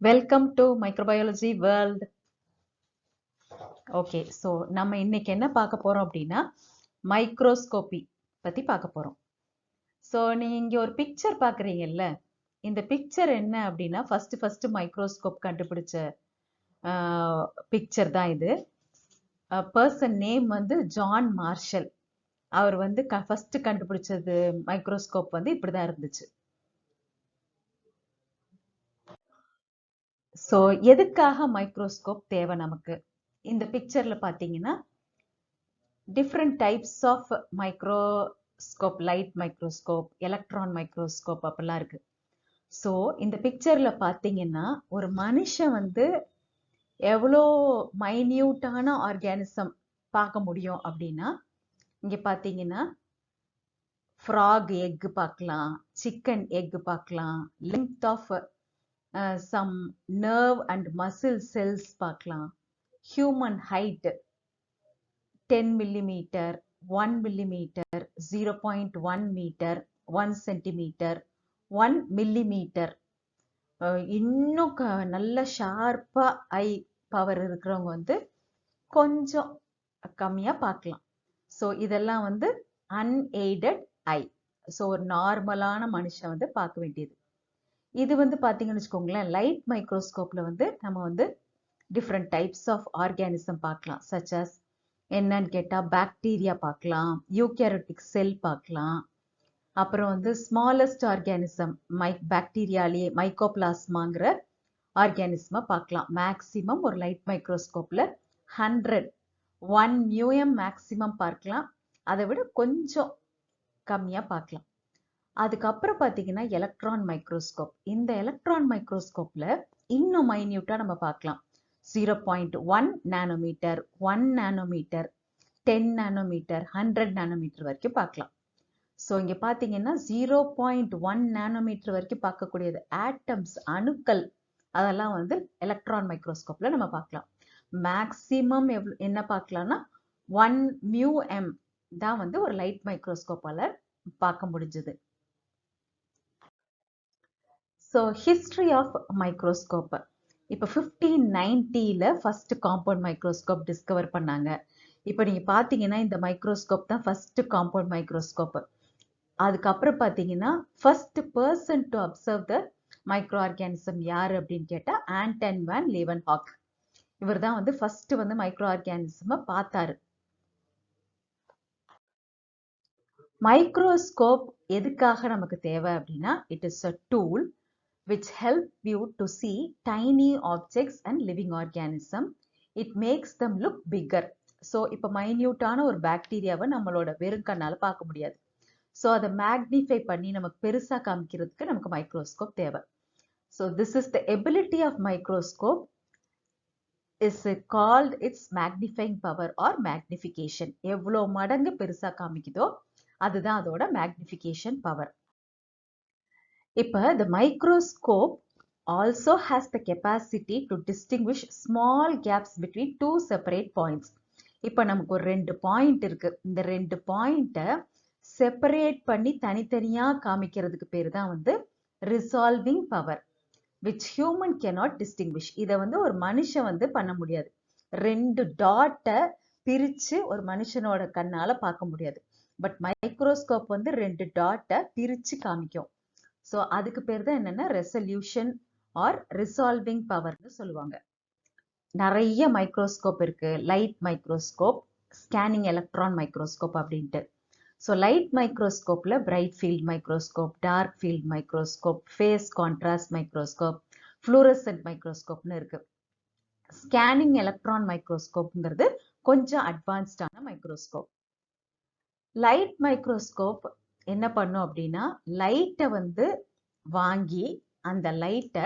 Welcome to microbiology world. Okay, so நம்ம இன்னைக்கு என்ன பார்க்க போறோம் அப்படின்னா மைக்ரோஸ்கோபி பத்தி பார்க்க போறோம். ஸோ நீங்க இங்க ஒரு பிக்சர் பார்க்குறீங்கல்ல, இந்த பிக்சர் என்ன அப்படின்னா ஃபர்ஸ்ட் மைக்ரோஸ்கோப் கண்டுபிடிச்ச பிக்சர் தான் இது. பர்சன் நேம் வந்து ஜான் மார்ஷல். அவர் வந்து ஃபர்ஸ்ட் கண்டுபிடிச்சது மைக்ரோஸ்கோப் வந்து இப்படிதான் இருந்துச்சு. ஸோ எதுக்காக மைக்ரோஸ்கோப் தேவை நமக்கு? இந்த பிக்சர்ல பாத்தீங்கன்னா different types of microscope, light microscope, electron microscope அப்படிலாம் இருக்கு. ஸோ இந்த பிக்சர்ல பாத்தீங்கன்னா ஒரு மனுஷன் வந்து எவ்வளோ மைன்யூட்டான ஆர்கானிசம் பார்க்க முடியும் அப்படின்னா, இங்க பாத்தீங்கன்னா ஃப்ராக் எக் பார்க்கலாம், சிக்கன் எக் பார்க்கலாம், length of some nerve and muscle cells பார்க்கலாம், human height 10 millimeter, 1 millimeter, 0.1 meter, 1 centimeter, 1 millimeter. இன்னும் நல்ல ஷார்ப்பா ஐ பவர் இருக்கிறவங்க வந்து கொஞ்சம் கம்மியா பார்க்கலாம். ஸோ இதெல்லாம் வந்து அன்எய்டட் ஐ. ஸோ ஒரு நார்மலான மனுஷன் வந்து பார்க்க வேண்டியது. இது வந்து பார்த்தீங்கன்னு வச்சுக்கோங்களேன், லைட் மைக்ரோஸ்கோப்ல வந்து நம்ம வந்து டிஃப்ரெண்ட் டைப்ஸ் ஆஃப் ஆர்கானிசம் பார்க்கலாம். சச்சஸ் என்னன்னு கேட்டால் பாக்டீரியா பார்க்கலாம், யூகேரியோட்டிக் செல் பார்க்கலாம், அப்புறம் வந்து ஸ்மாலஸ்ட் ஆர்கானிசம் பாக்டீரியாலேயே மைக்கோபிளாஸ்மாங்கிற ஆர்கானிசமை பார்க்கலாம். மேக்சிமம் ஒரு லைட் மைக்ரோஸ்கோப்ல 1 மியூஎம் மேக்சிமம் பார்க்கலாம், அதை விட கொஞ்சம் கம்மியாக பார்க்கலாம். அதுக்கப்புறம் பார்த்தீங்கன்னா எலக்ட்ரான் மைக்ரோஸ்கோப். இந்த எலக்ட்ரான் மைக்ரோஸ்கோப்ல இன்னும் மைன்யூட்டா நம்ம பார்க்கலாம். 0.1 நானோமீட்டர், 1 நானோமீட்டர், 10 நானோமீட்டர், 100 நானோமீட்டர் வரைக்கும் பார்க்கலாம். ஸோ இங்க பார்த்தீங்கன்னா 0.1 நானோமீட்டர் வரைக்கும் பார்க்கக்கூடியது ஆட்டம்ஸ், அணுக்கள், அதெல்லாம் வந்து எலக்ட்ரான் மைக்ரோஸ்கோப்ல நம்ம பார்க்கலாம். மேக்சிமம் என்ன பார்க்கலாம்னா 1 மியூஎம் தான் வந்து ஒரு லைட் மைக்ரோஸ்கோப்பால பார்க்க முடிஞ்சது. So history of microscope. இப்போ 1590ல ஃபர்ஸ்ட் காம்பவுண்ட் மைக்ரோஸ்கோப் டிஸ்கவர் பண்ணாங்க. இப்போ நீங்க பாத்தீங்கன்னா இந்த மைக்ரோஸ்கோப் தான் ஃபர்ஸ்ட் காம்பவுண்ட் மைக்ரோஸ்கோப். அதுக்கப்புறம் பாத்தீங்கன்னா first person to observe the micro organism யாரு அப்படின்னு கேட்டா ஆண்டன் வான் லீவன்ஹாக். இவர் தான் வந்து ஃபர்ஸ்ட் வந்து மைக்ரோ ஆர்கானிசம் பார்த்தாரு. மைக்ரோஸ்கோப் எதுக்காக நமக்கு தேவை அப்படின்னா, it is a tool which help you to see tiny objects and living organism. It makes them look bigger. So இப்ப மைன்யூட்டான ஒரு பாக்டீரியாவை நம்மளோட வெறும் கண்ணால பார்க்க முடியாது. ஸோ அதை மேக்னிஃபை பண்ணி நமக்கு பெருசா காமிக்கிறதுக்கு நமக்கு மைக்ரோஸ்கோப் தேவை. So this is the ability of microscope is called its magnifying power or magnification. எவ்வளோ மடங்கு பெருசா காமிக்குதோ அதுதான் அதோட மேக்னிஃபிகேஷன் பவர். இப்ப the microscope also has the capacity to distinguish small gaps between two separate points. இப்ப நமக்கு ஒரு 2 பாயிண்ட் இருக்கு. இந்த 2 பாயிண்ட்டை செப்பரேட் பண்ணி தனித்தனியா காமிக்கிறதுக்கு பேரு தான் வந்து resolving power, which human cannot distinguish. இதை வந்து ஒரு மனுஷன் வந்து பண்ண முடியாது. 2 டாட்டை பிரிச்சு ஒரு மனுஷனோட கண்ணால பார்க்க முடியாது. பட் மைக்ரோஸ்கோப் வந்து 2 டாட்டை பிரிச்சு காமிக்கும். ஸோ அதுக்கு பேர் தான் என்னன்னா ரெசல்யூஷன் ஆர் ரிசால்விங் பவர்னு சொல்லுவாங்க. நிறைய மைக்ரோஸ்கோப் இருக்கு. Light microscope, scanning electron microscope அப்படின்ட்டு. ஸோ லைட் மைக்ரோஸ்கோப்ல bright field microscope, dark field microscope, phase contrast microscope, fluorescent மைக்ரோஸ்கோப்னு இருக்கு. ஸ்கேனிங் எலக்ட்ரான் மைக்ரோஸ்கோப்ங்கிறது கொஞ்சம் அட்வான்ஸ்டான மைக்ரோஸ்கோப். லைட் மைக்ரோஸ்கோப் என்ன பண்ணும் அப்படின்னா, லைட்டை வந்து வாங்கி அந்த லைட்டை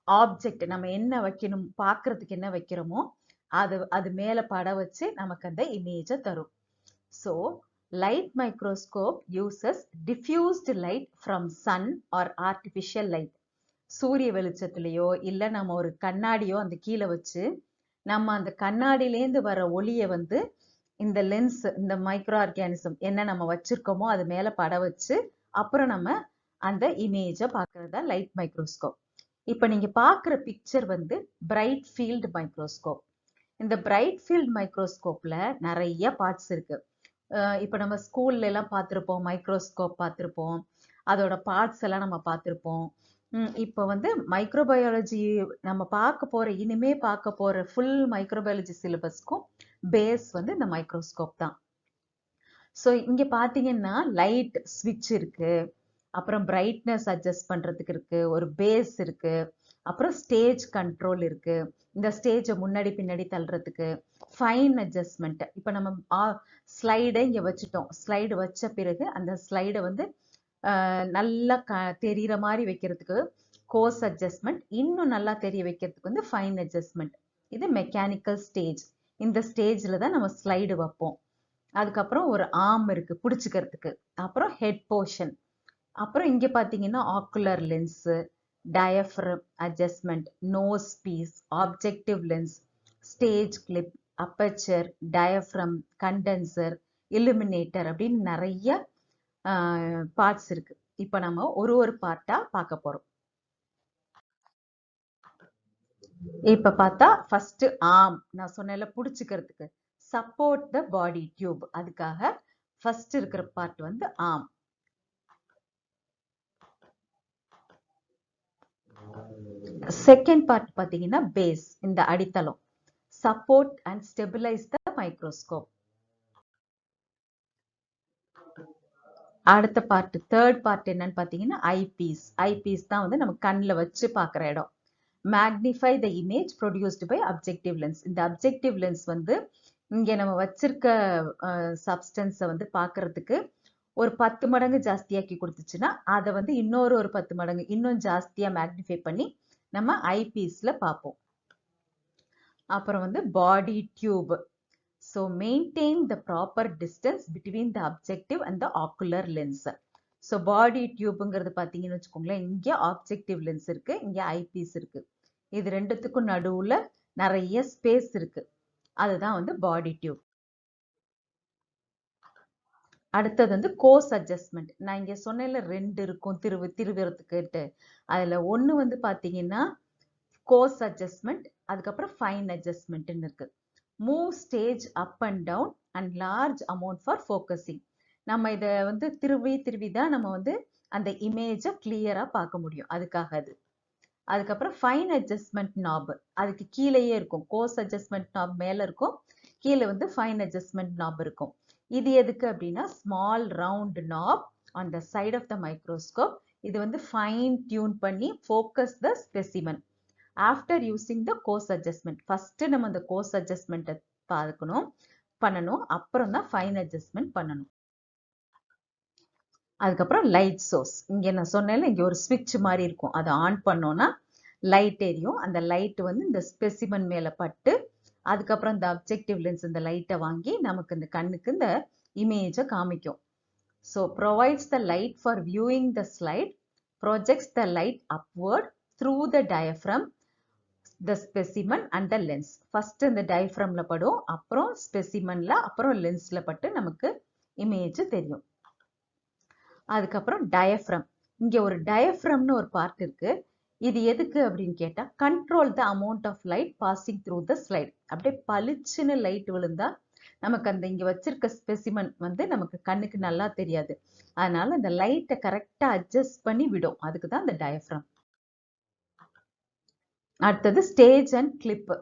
ஆப்ஜெக்ட் நம்ம என்ன வைக்கணும், பார்க்கறதுக்கு என்ன வைக்கிறோமோ அது மேல பட வச்சு நமக்கு அந்த இமேஜை தரும். So light microscope uses diffused light from sun or artificial light. சூரிய வெளிச்சத்துலையோ இல்லை நம்ம ஒரு கண்ணாடியோ அந்த கீழே வச்சு நம்ம அந்த கண்ணாடியிலேருந்து வர ஒளியை வந்து இந்த லென்ஸ், இந்த மைக்ரோ ஆர்கானிசம் என்ன நம்ம வச்சிருக்கோமோ அது மேல பட வச்சு அப்புறம் நம்ம அந்த இமேஜை பார்க்கறது தான் லைட் மைக்ரோஸ்கோப். இப்போ நீங்க பார்க்குற பிக்சர் வந்து பிரைட் ஃபீல்டு மைக்ரோஸ்கோப். இந்த பிரைட் ஃபீல்ட் மைக்ரோஸ்கோப்ல நிறைய பார்ட்ஸ் இருக்கு. இப்போ நம்ம ஸ்கூல்ல எல்லாம் பார்த்துருப்போம், மைக்ரோஸ்கோப் பார்த்துருப்போம், அதோட பார்ட்ஸ் எல்லாம் நம்ம பார்த்துருப்போம். இப்போ வந்து மைக்ரோபயாலஜி நம்ம இனிமே பார்க்க போற ஃபுல் மைக்ரோபயாலஜி சிலபஸ்க்கும் பேஸ் வந்து இந்த மைக்ரோஸ்கோப் தான். ஸோ இங்க பார்த்தீங்கன்னா லைட் ஸ்விட்ச் இருக்கு, அப்புறம் பிரைட்னஸ் அட்ஜஸ்ட் பண்றதுக்கு இருக்கு, ஒரு பேஸ் இருக்கு, அப்புறம் ஸ்டேஜ் கண்ட்ரோல் இருக்கு, இந்த ஸ்டேஜை முன்னாடி பின்னாடி தள்ளுறதுக்கு ஃபைன் அட்ஜஸ்ட்மெண்ட். இப்போ நம்ம ஸ்லைடை இங்கே வச்சுட்டோம், ஸ்லைடு வச்ச பிறகு அந்த ஸ்லைடை வந்து நல்லா தெரிகிற மாதிரி வைக்கிறதுக்கு கோர்ஸ் அட்ஜஸ்ட்மெண்ட், இன்னும் நல்லா தெரிய வைக்கிறதுக்கு வந்து ஃபைன் அட்ஜஸ்ட்மெண்ட். இது மெக்கானிக்கல் ஸ்டேஜ். இந்த ஸ்டேஜில் தான் நம்ம ஸ்லைடு வைப்போம். அதுக்கப்புறம் ஒரு ஆர்ம் இருக்கு பிடிச்சிக்கிறதுக்கு, அப்புறம் ஹெட் போர்ஷன், அப்புறம் இங்கே பார்த்தீங்கன்னா ocular lens, diaphragm adjustment, nose piece, objective lens, stage clip, aperture, diaphragm, condenser, illuminator அப்படின்னு நிறைய பார்ட்ஸ் இருக்கு. இப்போ நம்ம ஒரு பார்ட்டா பார்க்க போறோம். இப்ப பார்த்தா ஃபர்ஸ்ட் ஆர்ம், நான் சொன்னேன்ல பிடிச்சிக்கிறதுக்கு, சப்போர்ட் த பாடி டியூப், அதுக்காக ஃபர்ஸ்ட் இருக்கிற பார்ட் வந்து ஆர்ம். செகண்ட் பார்ட் பார்த்தீங்கன்னா பேஸ், இந்த அடித்தளம், support and stabilise the microscope. அடுத்த பார்ட், தேர்ட் பார்ட் என்னன்னு பார்த்தீங்கன்னா ஐபீஸ். ஐபீஸ் தான் வந்து நம்ம கண்ணில் வச்சு பார்க்குற இடம். Magnify the image produced by objective lens. இந்த அப்ஜெக்டிவ் லென்ஸ் வந்து இங்கே நம்ம வச்சிருக்க சப்ஸ்டன்ஸை வந்து பார்க்கறதுக்கு ஒரு 10 மடங்கு ஜாஸ்தியாக்கி கொடுத்துச்சுன்னா அதை வந்து இன்னொரு 10 மடங்கு இன்னும் ஜாஸ்தியாக மேக்னிஃபை பண்ணி நம்ம ஐபீஸ்ல பார்ப்போம். அப்புறம் வந்து body tube. So maintain the proper distance between the objective and the ocular lens. So body டியூப்ங்கிறது பார்த்தீங்கன்னு வச்சுக்கோங்களேன், இங்கே ஆப்ஜெக்டிவ் லென்ஸ் இருக்கு, இங்கே ஐபீஸ் இருக்கு. இது ரெண்டுத்துக்கும் நடுவில் நிறைய ஸ்பேஸ் இருக்கு, அதுதான் வந்து பாடி டியூப். அடுத்தது வந்து கோர்ஸ் அட்ஜஸ்ட்மெண்ட். நான் இங்கே சொன்னேன்ல 2 இருக்கும் திருவிறத்துக்கிட்டு, அதில் ஒன்று வந்து பார்த்தீங்கன்னா கோர்ஸ் அட்ஜஸ்ட்மெண்ட், அதுக்கப்புறம் ஃபைன் அட்ஜஸ்ட்மெண்ட்னு இருக்கு. Move stage up and down and large amount for focusing. நம்ம இதை வந்து திருவி தான் நம்ம வந்து அந்த இமேஜை கிளியராக பார்க்க முடியும், அதுக்காக அது. அதுக்கப்புறம் ஃபைன் அட்ஜஸ்ட்மெண்ட் நாப், அதுக்கு கீழேயே இருக்கும். கோர்ஸ் அட்ஜஸ்ட்மெண்ட் நாப் மேலே இருக்கும், கீழே வந்து ஃபைன் அட்ஜஸ்ட்மெண்ட் நாப் இருக்கும். இது எதுக்கு அப்படின்னா small round knob on the side of the microscope. இது வந்து ஃபைன் டியூன் பண்ணி focus the specimen after using the coarse adjustment. First நம்ம அந்த கோர்ஸ் அட்ஜஸ்ட்மெண்ட்டை பண்ணணும், அப்புறம் தான் ஃபைன் அட்ஜஸ்ட்மெண்ட் பண்ணணும். அதுக்கப்புறம் லைட் சோர்ஸ். இங்கே நான் சொன்னேன்ல, இங்கே ஒரு ஸ்விட்ச் மாதிரி இருக்கும், அதை ஆன் பண்ணோன்னா லைட் எரியும். அந்த லைட் வந்து இந்த ஸ்பெசிமன் மேலே பட்டு அதுக்கப்புறம் இந்த அப்ஜெக்டிவ் லென்ஸ் இந்த லைட்டை வாங்கி நமக்கு இந்த கண்ணுக்கு இந்த இமேஜை காமிக்கும். So provides the light for viewing the slide, projects the light upward through the diaphragm, the specimen and the lens. First இந்த டயஃப்ரம்ல படும், அப்புறம் ஸ்பெசிமன்ல, அப்புறம் லென்ஸ்ல பட்டு நமக்கு இமேஜ் தெரியும். அதுக்கப்புறம் டயஃப்ரம். இங்கே ஒரு டயஃப்ரம்னு ஒரு பார்ட் இருக்கு. இது எதுக்கு அப்படின்னு கேட்டா control the amount of light passing through the slide. அப்படியே பளிச்சுன்னு லைட் விழுந்தா நமக்கு அந்த இங்க வச்சிருக்க ஸ்பெசிமன் வந்து நமக்கு கண்ணுக்கு நல்லா தெரியாது. அதனால அந்த லைட்டை கரெக்டா அட்ஜஸ்ட் பண்ணி விடும், அதுக்கு தான் அந்த டயஃப்ரம். அடுத்தது stage and clip.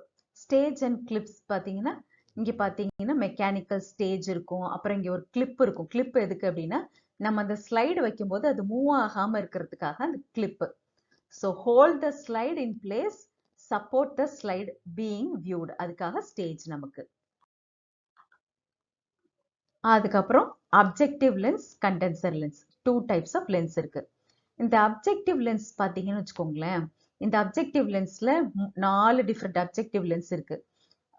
Stage and clips பார்த்தீங்கன்னா இங்கே பார்த்தீங்கன்னா மெக்கானிக்கல் ஸ்டேஜ் இருக்கும், அப்புறம் இங்கே ஒரு கிளிப் இருக்கும். கிளிப் எதுக்கு அப்படின்னா நம்ம அந்த ஸ்லைடு வைக்கும்போது அது மூவ் ஆகாமல் இருக்கிறதுக்காக அந்த clip. So hold the slide in place, support the slide being viewed, அதுக்காக ஸ்டேஜ் நமக்கு. அதுக்கப்புறம் objective lens, condenser lens, 2 types of lens இருக்கு. இந்த அப்ஜெக்டிவ் லென்ஸ் பார்த்தீங்கன்னு வச்சுக்கோங்களேன், இந்த அப்ஜெக்டிவ் லென்ஸ்ல 4 டிஃப்ரெண்ட் அப்ஜெக்டிவ் லென்ஸ் இருக்கு.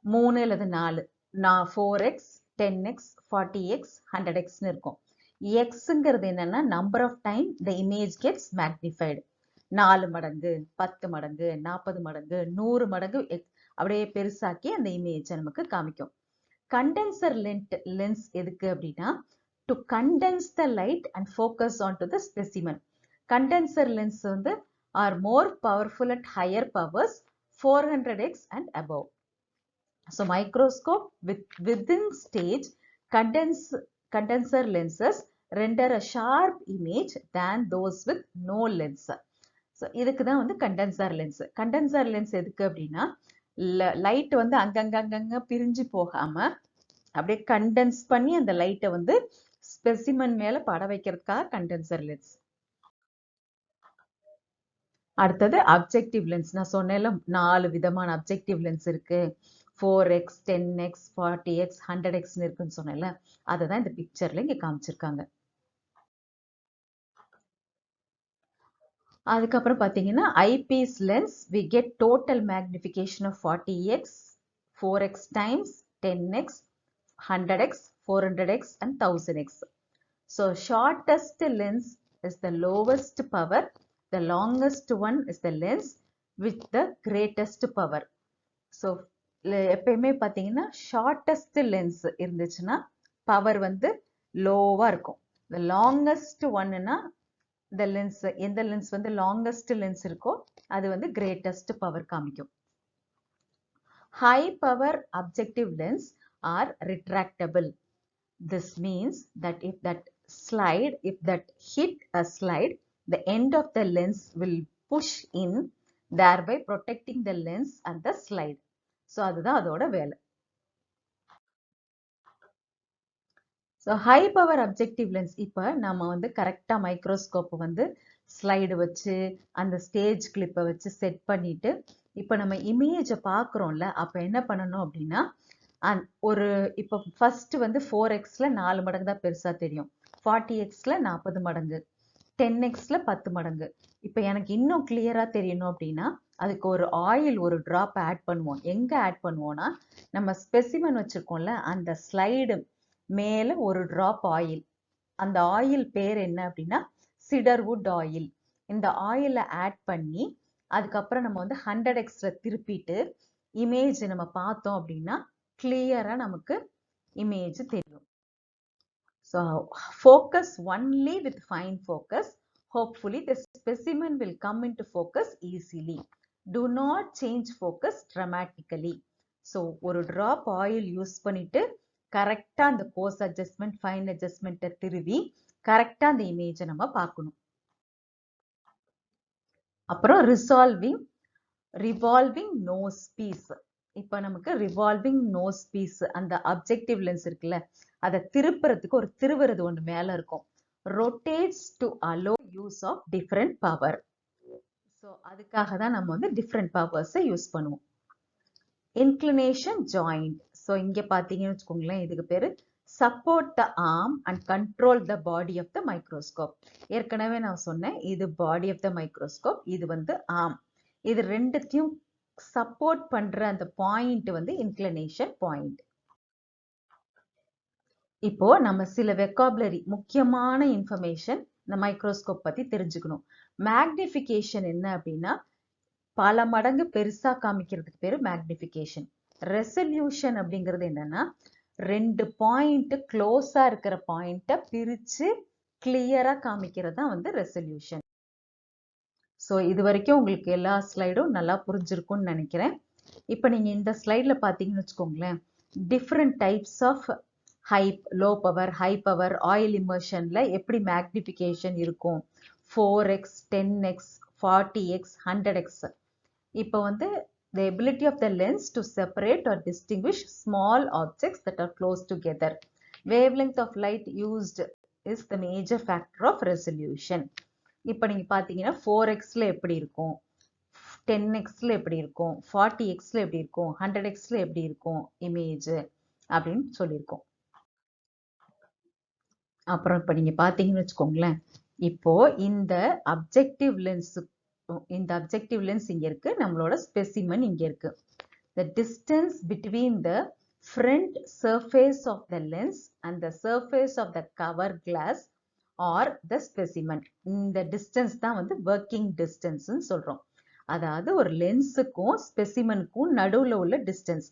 3 அல்லது 4, 4x, 10x, 40x, 100xன்னு இருக்கும். எக்ஸுங்கிறது என்னன்னா number of time the image gets magnified. 4 மடங்கு, 10 மடங்கு, 40 மடங்கு, 100 மடங்கு அப்படியே பெருசாக்கி அந்த இமேஜை நமக்கு காமிக்கும். கண்டென்சர் லென்ஸ் எதுக்கு அப்படின்னா to condense the light and focus on to the specimen. Condenser lens வந்து are more powerful at higher powers, 400x and above. So microscope within stage condenser lenses render a sharp image than those with no lens. So இதுக்கு தான் வந்து condenser lens. Condenser lens எதுக்கு அப்படின்னா light வந்து அங்கங்க பிரிஞ்சு போகாம அப்படியே கண்டென்ஸ் பண்ணி அந்த லைட்டை வந்து ஸ்பெசிமன் மேல பட வைக்கிறதுக்காக கண்டென்சர் லென்ஸ். அடுத்தது அப்ஜெக்டிவ் லென்ஸ். நான் சொன்னேன்ல 4 விதமான அப்ஜெக்டிவ் லென்ஸ் இருக்கு. 4x, 10x, 40x, 100x இருக்குன்னு சொன்னேன்ல, அதை தான் இந்த பிக்சர்ல இங்க காமிச்சிருக்காங்க. அதுக்கப்புறம் பார்த்தீங்கன்னா eyepiece lens we get total magnification of 40x, 4x times, 10x, 100x, 400x and 1000x. So shortest lens is the lowest power, the longest one is the lens with the greatest power. So எப்பயுமே பார்த்தீங்கன்னா shortest lens இருந்துச்சுன்னா power வந்து லோவா இருக்கும். the longest ஒன்னுனா the lens, எந்த lens வந்து longest lens இருக்கோ அது வந்து greatest power காமிக்கும். High power objective lens are retractable. This means that if that hit a slide, the end of the lens will push in, thereby protecting the lens and the slide. So அதுதான் அதோட வேலை. So high power objective lens இப்போ நம்ம வந்து கரெக்டாக microscope வந்து slide வச்சு அந்த ஸ்டேஜ் கிளிப்பை வச்சு செட் பண்ணிட்டு இப்போ நம்ம இமேஜை பார்க்குறோம்ல, அப்போ என்ன பண்ணணும் அப்படின்னா ஒரு இப்போ ஃபர்ஸ்ட் வந்து 4xல 4 மடங்கு தான் பெருசாக தெரியும், 40xல 40 மடங்கு, 10xல 10 மடங்கு. இப்போ எனக்கு இன்னும் கிளியராக தெரியணும் அப்படின்னா அதுக்கு ஒரு ஆயில் ஒரு ட்ராப் ஆட் பண்ணுவோம். எங்கே ஆட் பண்ணுவோம்னா நம்ம ஸ்பெசிமன் வச்சுருக்கோம்ல அந்த ஸ்லைடு மேல ஒரு டிராப் ஆயில். அந்த ஆயில் பேர் என்ன அப்படின்னா சிடர்வுட் ஆயில். இந்த ஆயிலை ஆட் பண்ணி அதுக்கப்புறம் நம்ம வந்து 100xல திருப்பிட்டு இமேஜ் நம்ம பார்த்தோம் அப்படின்னா கிளியரா நமக்கு இமேஜ் தெரியும். So focus only with fine focus. Hopefully the specimen will come into focus easily. To not change focus dramatically. So ஒரு டிராப் ஆயில் யூஸ் பண்ணிட்டு கரெக்டா அந்த கோர்ஸ் அட்ஜஸ்ட்மெண்ட், ஃபைன் அட்ஜஸ்ட்மெண்ட்டை திருவி கரெக்டா அந்த இமேஜை நம்ம பார்க்கணும். அப்புறம் ரிவால்விங் நோஸ் பீஸ். இப்போ நமக்கு ரிவால்விங் நோஸ் பீஸ் அந்த அப்ஜெக்டிவ் லென்ஸ் இருக்குல்ல, அதை திருப்புறதுக்கு ஒரு திருவுறது ஒன்று மேல இருக்கும். Rotates to allow use of different power. So அதுக்காக தான் நம்ம வந்து டிஃப்ரெண்ட் பவர்ஸை யூஸ் பண்ணுவோம். Inclination joint. ஸோ இங்கே பார்த்தீங்கன்னு வச்சுக்கோங்களேன், இதுக்கு பேர் support the arm and control the body of the microscope. ஏற்கனவே நான் சொன்னேன், இது பாடி ஆஃப் த மைக்ரோஸ்கோப், இது வந்து ஆர்ம். இது ரெண்டுத்தையும் சப்போர்ட் பண்ற அந்த பாயிண்ட் வந்து இன்க்ளினேஷன் பாயிண்ட். இப்போ நம்ம சில வெக்காபுலரி முக்கியமான இன்ஃபர்மேஷன் இந்த மைக்ரோஸ்கோப் பத்தி தெரிஞ்சுக்கணும். மேக்னிஃபிகேஷன் என்ன அப்படின்னா பல மடங்கு பெருசா காமிக்கிறதுக்கு பேரு மேக்னிஃபிகேஷன். ரெசல்யூஷன் அப்படிங்கிறது என்னன்னா 2 பாயிண்ட் க்ளோஸா இருக்கிற பாயிண்ட்டை பிரிச்சு கிளியரா காமிக்கிறது தான் வந்து ரெசல்யூஷன். ஸோ இது வரைக்கும் உங்களுக்கு எல்லா ஸ்லைடும் நல்லா புரிஞ்சிருக்கும்னு நினைக்கிறேன். இப்போ நீங்க இந்த ஸ்லைட்ல பார்த்தீங்கன்னு வச்சுக்கோங்களேன், different types of low power, high power, oil இமர்ஷன்ல எப்படி மேக்னிஃபிகேஷன் இருக்கும். 4x, 10x, 40x, 100x. இப்போ வந்து the ability of the lens to separate or distinguish small objects that are close together. Wavelength of light used is the major factor of resolution. இப்போ நீங்க பார்த்தீங்கன்னா 4xல எப்படி இருக்கும், 10xல எப்படி இருக்கும், 40xல எப்படி இருக்கும், 100xல எப்படி இருக்கும் இமேஜ் அப்படின்னு சொல்லியிருக்கோம். அப்புறம் இப்போ நீங்க பார்த்தீங்கன்னு வச்சுக்கோங்களேன், இப்போ இந்த அப்ஜெக்டிவ் லென்ஸ் இங்க இருக்கு, நம்மளோட ஸ்பெசிமன் இங்க இருக்கு. The distance between the front surface of the lens and the surface of the cover glass or the specimen. இந்த distance தான் வந்து working distance ன்னு சொல்றோம். அதாவது ஒரு லென்ஸுக்கும் ஸ்பெசிமனுக்கும் நடுவுல உள்ள டிஸ்டன்ஸ்.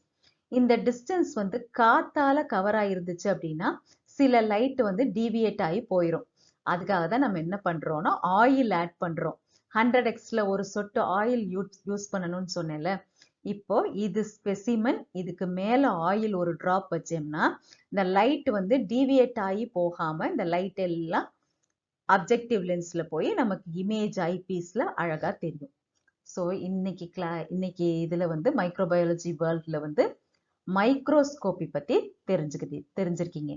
இந்த டிஸ்டன்ஸ் வந்து காத்தால கவர் ஆயிருந்துச்சு அப்படின்னா சில லைட் வந்து டீவியேட் ஆகி போயிடும். அதுக்காக தான் நம்ம என்ன பண்றோம்னா ஆயில் ஆட் பண்றோம். 100xல ஒரு சொட்டு ஆயில் யூஸ் பண்ணணும்னு சொன்னேன்ல. இப்போ இது ஸ்பெசிமன், இதுக்கு மேல ஆயில் ஒரு டிராப் வச்சோம்னா இந்த லைட் வந்து டீவியேட் ஆகி போகாம இந்த லைட் எல்லாம் அப்ஜெக்டிவ் லென்ஸ்ல போய் நமக்கு இமேஜ் ஐபீஸ்ல அழகா தெரியும். ஸோ இன்னைக்கு இதுல வந்து மைக்ரோபயாலஜி வேர்ல்ட்ல வந்து மைக்ரோஸ்கோபி பத்தி தெரிஞ்சிருக்கீங்க.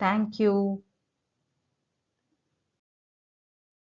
தேங்க்யூ.